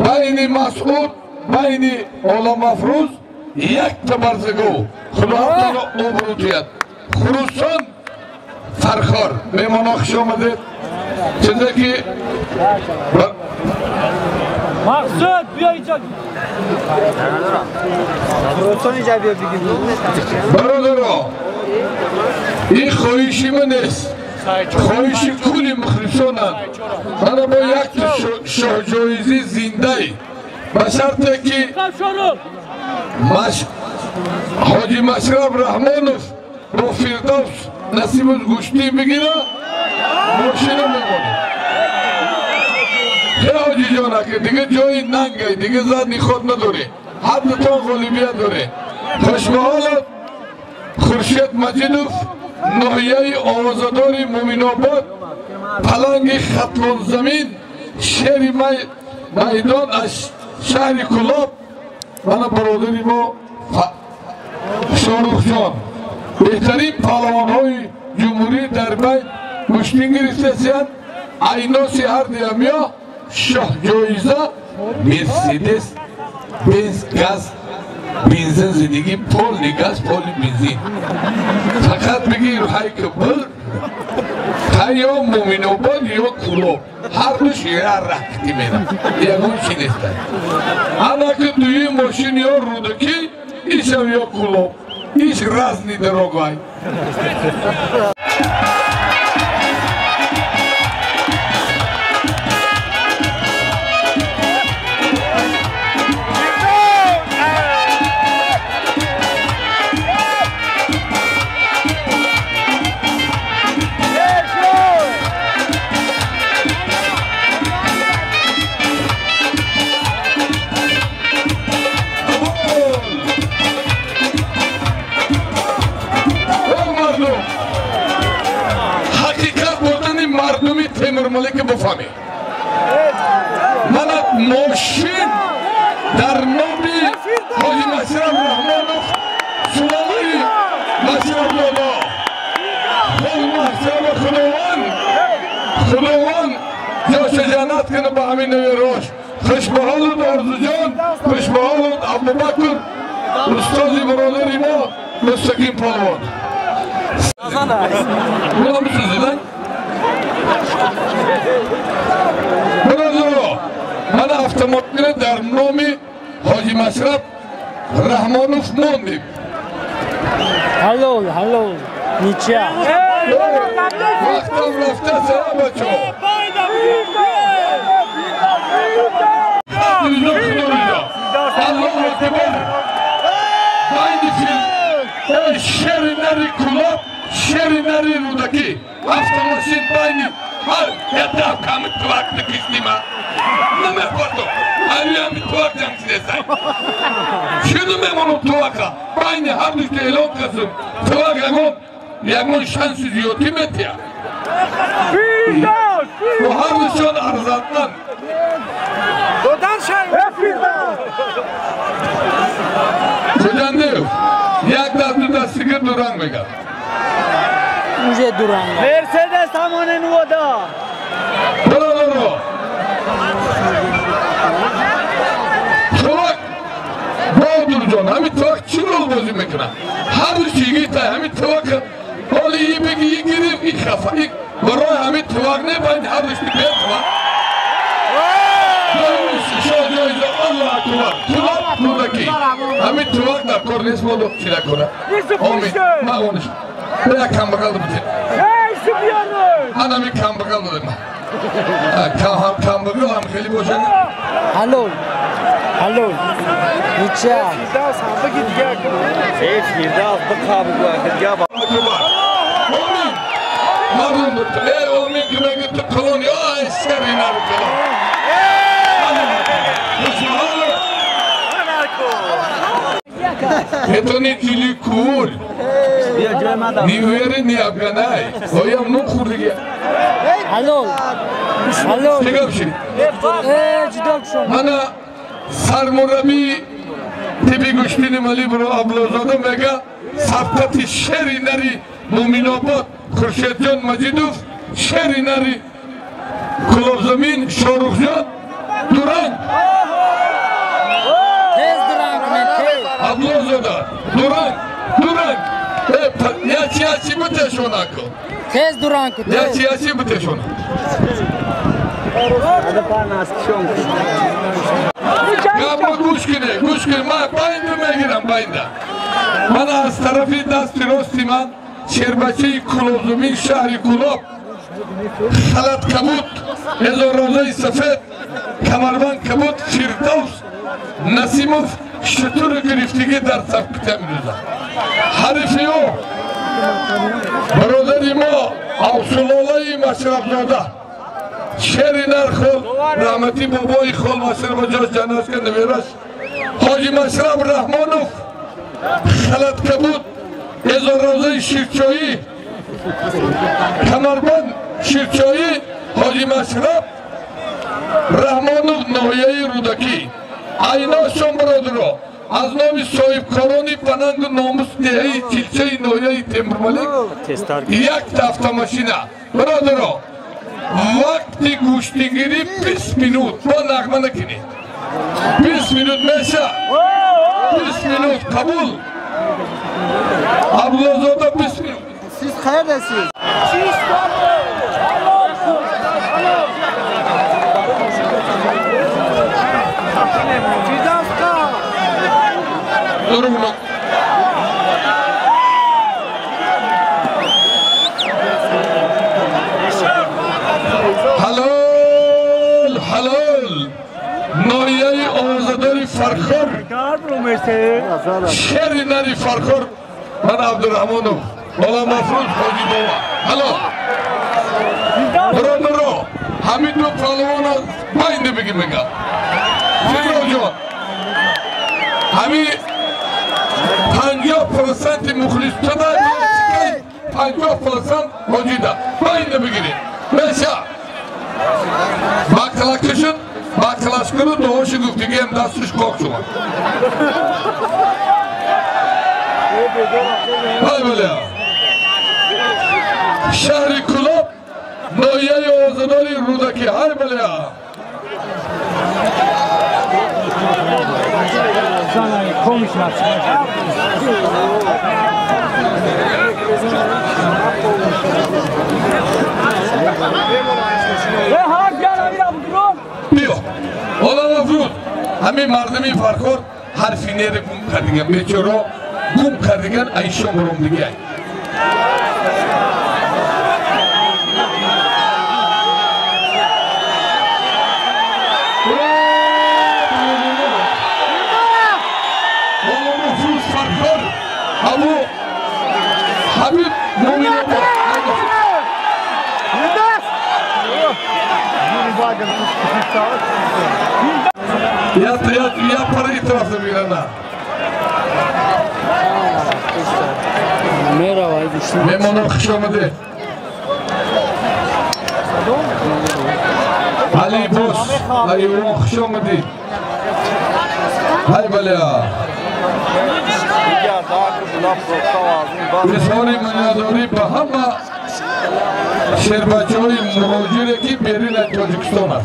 بین مسعود بین عالم افروز یک تبرزگو خداوند را اوبروتیت خروسان فرخار میمان خوش آمدید. چیزی که مقصود بیا اینجا خروسان اینجا بیا بگیم برادرها این خواهشی من نیست، خواهشی کلی مخلصانم. من با یک شاه جایزی زنده به شرطی که حاجی مشرف رحمانوف با فردوس نصیب از گوشتی بگیره ماشینه میمونه. خیلی حاجی جانه که دیگه جایی ننگه دیگه زدنی خود نداره، حد تا غالبیت داره. خوشبحالت خورشید مجیدوف ناحیه آوازداری مومین آباد پلنگ خطلون زمین شهر میدان از شهر کلاب. من برادری ما شاهرخ جان بهترین پهلوان های جمهوری در بین گشتین گرفتند. عیناسی هر دیامیا شاه جایزه مرسیدس بنز گاز بنزین زندگی پول نگاز پول بنزین فقط بگی روحای کبر یا مومینوباد یا کلوب هر دوش یه رکتی میرم یکون چی نیستن اما که دوی ماشین یا رودکی ایشم یا کلوب ایش راز نیده رو گای ملک بفهمی من ماشین در نامی حاجی مشرف رحمانوف سلامای مشرف لالا خود مشرف خداوند جاش جنت کنه به همین نوی روش خوشبحالت آرزو جان خوشبحالت ابوبکر استازی برادری ما مستقیم پالوان بودم سوزیدن برادرو من автомобиль در نام حاجی مشرف رحمانوف موندیم هلو نیچه وقتم رفته سلام بچه الله اکبر باید فیلم شری نری کلاب شری نری رودکی автомашин باید я дав камы твак на кистима. На ме порто. Али ами твак дам си десай. Шуну ме моно твака. Байни хардуште елон касым. Твак ягон шанс зиёти метия. Бу хардушон арзандан. Додан шай. Куҷандев. Як дасту дастига дуранг мегам. Уже дуранг. مرسدس همون نودا. برو. Tuvak. Bahadır Can. Hemi tuvak çıl olmazı mekana. Her şeyi gitay. Hemi tuvak. Oli iyi peki iyi girip ilk kafa. İlk. Baroy hemi tuvak ne ben her işte ben tuvak. Şöyle Allah tuvak. Tuvak buradaki. Hemi tuvak da kornes modu çile kora. Omi. Ma konuş. Buraya kan bakalım bir. Hey Sübyanı! Ana bir kan bakalım dedim. Kan bakalım heli boşanı. Halo نیچه Daha sağda git gel. Hiç girdi az bu kabı vakit ya bak. Omin. Marun tuttu. Omin kime gitti kolon. Ay serine bu kolon. Это не телекуль. Не вери, не обганай. Оям ну хурдиге. Halo Tegapşi. Cidok şun Ana sarmurabi tibi güçlüğünü mali bro ablazadım vega saptati şerinari muminobot Kürşetcan Macidov şerinari Kulovzamin Şorukcan Duran Tez durank men tez Ablazada Duran Yaçı mı teşonakı Tez durank tez Yaçı mı teşonakı Hadi parnas kişon. Kapı kuşkine, ma bayında megiram bayında. Bana az tarafı dastirostiman, Şerbaçı Kulozum'un şahri Kulob, Halat Kabut, Ezorozay Safet, Kamarvan Kabut, Firdevs, Nasimov, Şutur Griftigi dar sapkitemizde. Harifi o, Broderimo, Avsulolayı Maşrafzoda. شهرینر خال رحمتی بابای خال مشرف جاش جناز که نمیرش حاجی مشرف رحمانوف خلط کبود ازار روزه شیرچایی کمربند شیرچایی حاجی مشرف رحمانوف نویه رودکی اینا شما برادرو از نامی صاحب کارانی پننگ ناموس دهی چیلچه نویه تمر ملک یک تفت ماشینه برادرو Vakti kuşti girip 5 minut. Bu nakma nakini. 5 minut meşa. 5 minut kabul. Ablazada 5 minut. Siz neredesiniz? durumunu. Halal, halal. Noyayı ağzıdari farkır. Şerinleri farkır. Ben Abdurrahman'ım. Ola mafruz Hoji Baba. Halal. Bro. Hamidu Palvana bayında bir gibi gal. Fikir hocam. Hami 50% muhlistada 50% Hoji'da. Bayında bir gibi. Mesela Bakkalakışın Bakkalaşkırı doğuşu güftüge hem dastış kokçuma. Hay böyle ya. Şehri kulüp Noyayı Oğuz'un Rudaki hay böyle ya. Sana konuşmaz. Diyor. Ola mafruz. Hami mardimi farkor harfinleri gum kardigan. Beçoro gum kardigan Ayşe Murum dige. Ola mafruz farkor. Abu Habib Mumin'e Ya para itirafı bir yana. Merhaba düştüm. Memnun akşamıdır. Ali Boz, Ali akşamıdır. Hay böyle ya. Mesori manadori bahama Şerbaçoy muhacire ki berine Türkistan'a.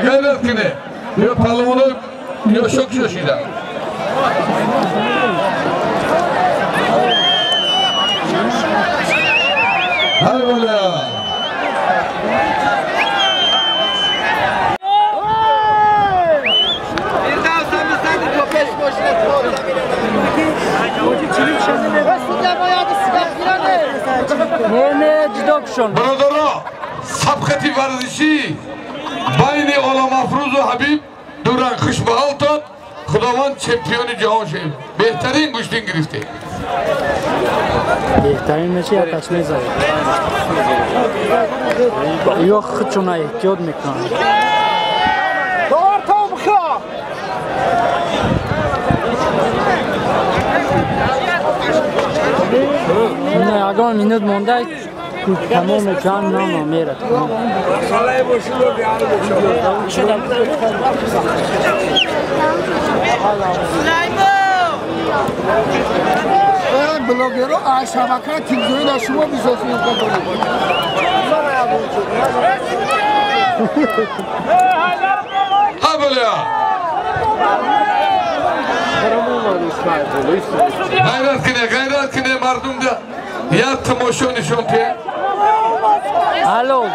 Gayret kine. Yo palomunu yo şok şoşida. Hay böyle ya. Brodoro, sabkati varzişi, bayni ola mafruzu Habib, duran kışma altın, Xudovan çempiyonu cihan şey, behtarin güçlün girifti. Behtarin meçe yaklaşmayız abi. Yok hiç ona ihtiyat mekan. Doğru tavukha! Ne agan minut monday tamam mekan nama mera. Blogero aşağıdaki tilzoyla şuma bir sözünü kabul Ha böyle ya. Gayret kine mardumda. Ya tamoşo nişonte. Alo.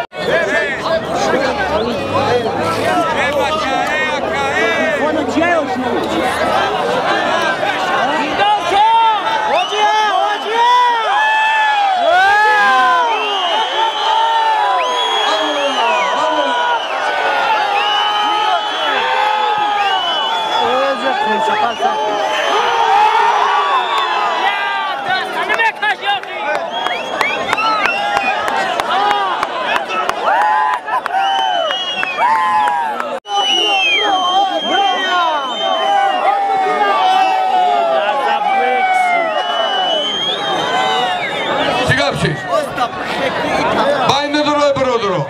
Bayne duruyor brodoro.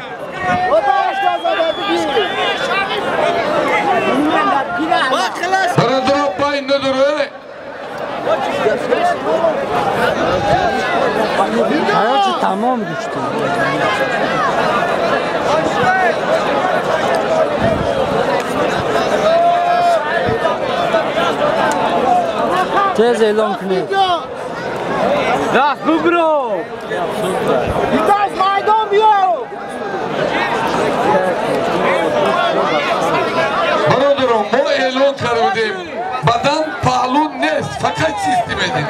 Brodoro bayne duruyor. Hayatı tamam düştü. Tez elan kine. Das bu bro. Das mein برادران ما اعلان کردیم بدن پهلو نیست فقط سیستم دینی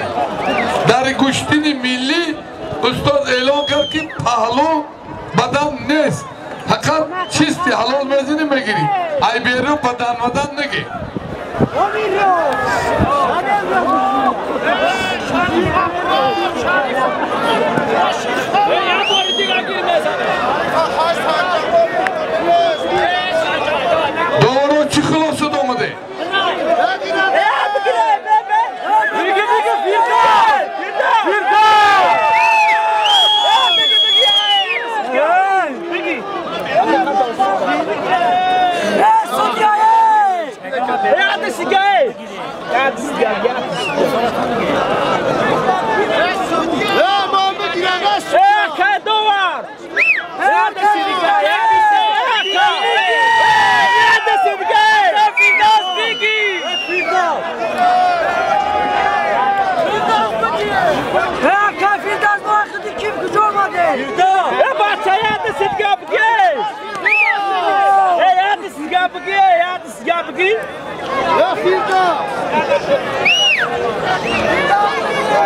در گشتین ملی استاد اعلان کرد که پهلو بدن نیست فقط چیستی حلال میزنی میگیری ای بیرو بدن نگی doğru çıkılası domadı.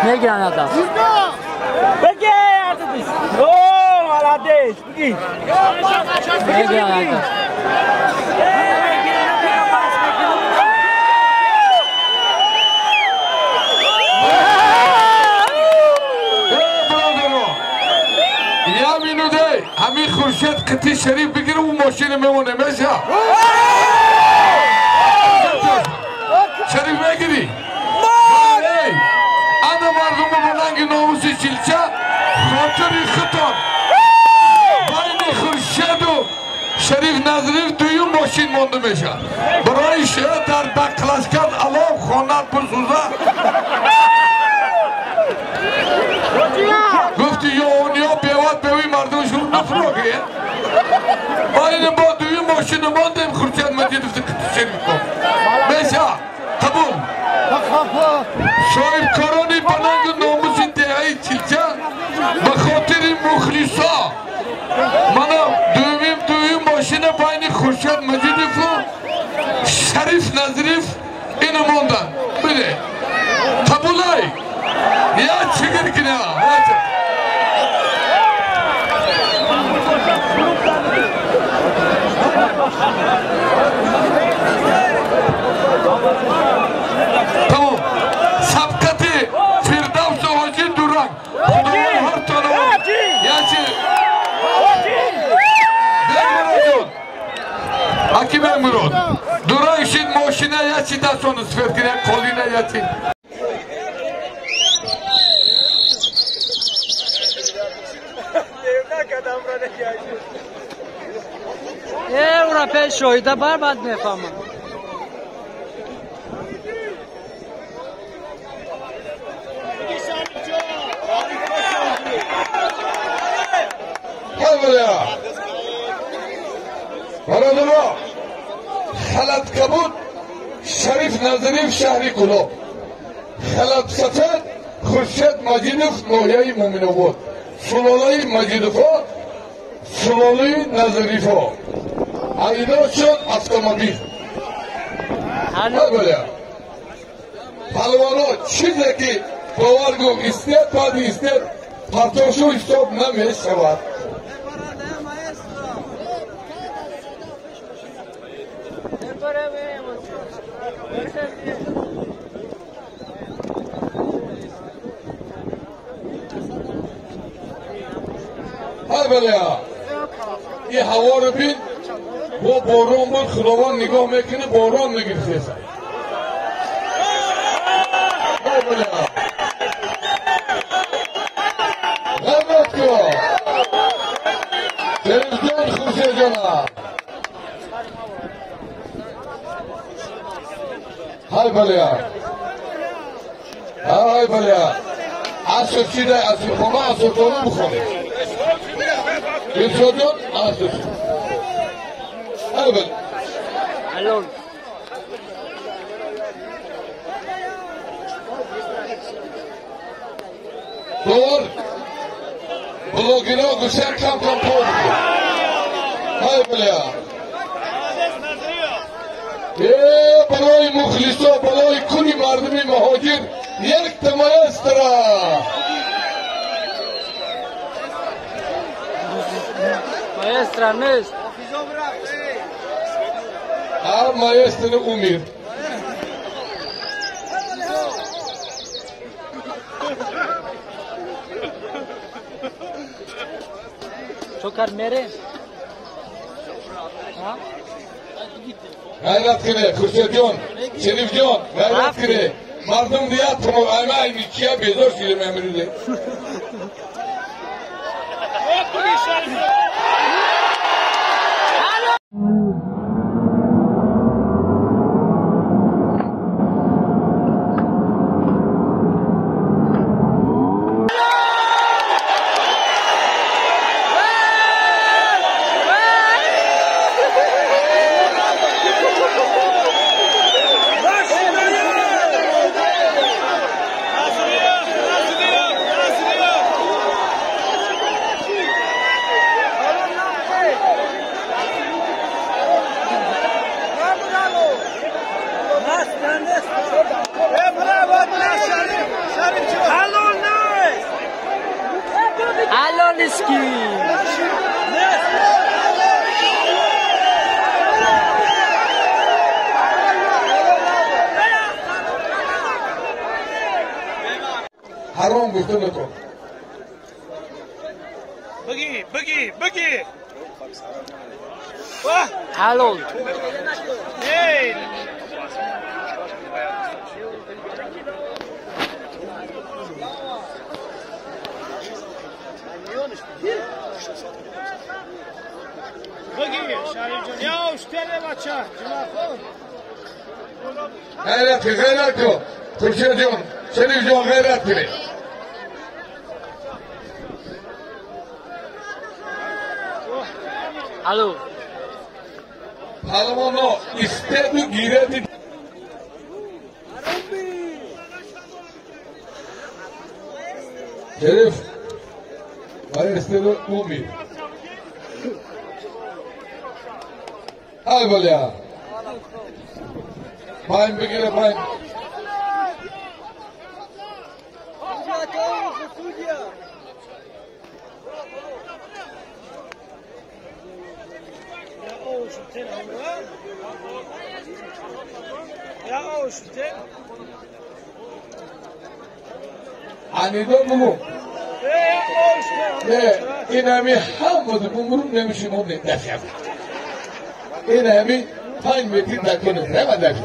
Ne gelen adam? Peki artık. Oo, alades. Peki. Ne gelen adam? Ya minude, hami Khurshid Qati Sharif bigire u mashine memone mesha. Sharif megiri. Ana mardum balangi namusi chilcha, khatari khatar. Bayni Khurshid u Sharif Nazarif duyum mashine mondu mesha. Baray shehar dar baqlashgan alov xonat buzuza. گفتی یا اونیا بیواد بیوی مردم شروع نفرا که باید با دوی ماشین ماندیم خورچند مجید شریف کن میشه قبول صاحب کارانی بنانگ ناموس انتهایی چیلچه بخاطر مخلصا مانا دوی ماشین باید خورچند مجید شریف نظریف اینو ماندن بله قبول های یا چیگر کنه tamam sabkati Firdavs Hoca Duran Kudumun her tanımı yaçı Aki ben Murad Duran işin moşine yaçı da sonu sferkine kolina yaçı اورا شهیده برباد میفهمم Havaya Baradura Halat Kabut Sharif Nazarif Şahri Kulub Halat Satar Khurshid Majidov Noyai Muminobod Sulolai Majidov'a Sulolai Nazarif'a Aydoşan avtomobil Havaya Palvano çizeki Kovargo istet padi istet Partoşu istop nameş sevat Havaya ये हवा रबी वो बोरों पर खुदावन निगाह में कि नहीं बोरों में गिरते हैं गलत क्यों टेलीविजन खुशी जना हाय भलिया हाय भलिया आसुचीदा आसुखोना आसुखोना बुखाने Yusuf'un asıl. Evet. الو Doğru. بلوگینا گوشن کم کم پول های بلیا بلای مخلصا بلای کلی مردمی مهاجر یک تمایسترا Maestra نیست مایستر امیر چوکر میره غیرت کنه خورشید جان شریف جان غیرت کنه مردم دیگه تمام اینی چیه بیدار شده امروزه حرام گفته نکن بگی حلال بگی شریف جان یا اشتره بچه غیرت کن خورشید جان شریف جان غیرت کنه الو پهلوانا استعد و گیرت شریف برای استعد و امید های بلیا پایم بگیره پایم انیدان بگو نه این همی همه بمرون نمیشه مونه دفعه این همی 5 متر دکنه نه دفعه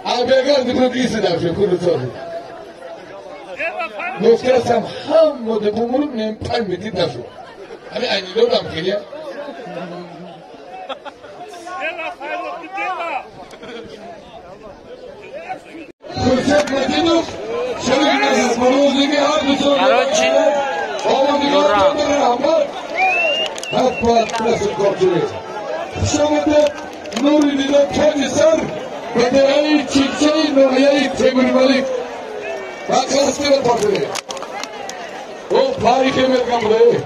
آبیگر دیگر دیسه دفعه کنه سازی گفته هستم همه بمرون نمی 5 متر دفعه همی انیدان هم کنیه خورشید مدینوف شریف نزد بروزگی هر دوستان کراچی دوران حد نسل کارچوه شامده نوری دیدن تاج سر به درهی چیچه نوریه تیمور ملک و کلاسکر پاکره او پایی که ملکم بوده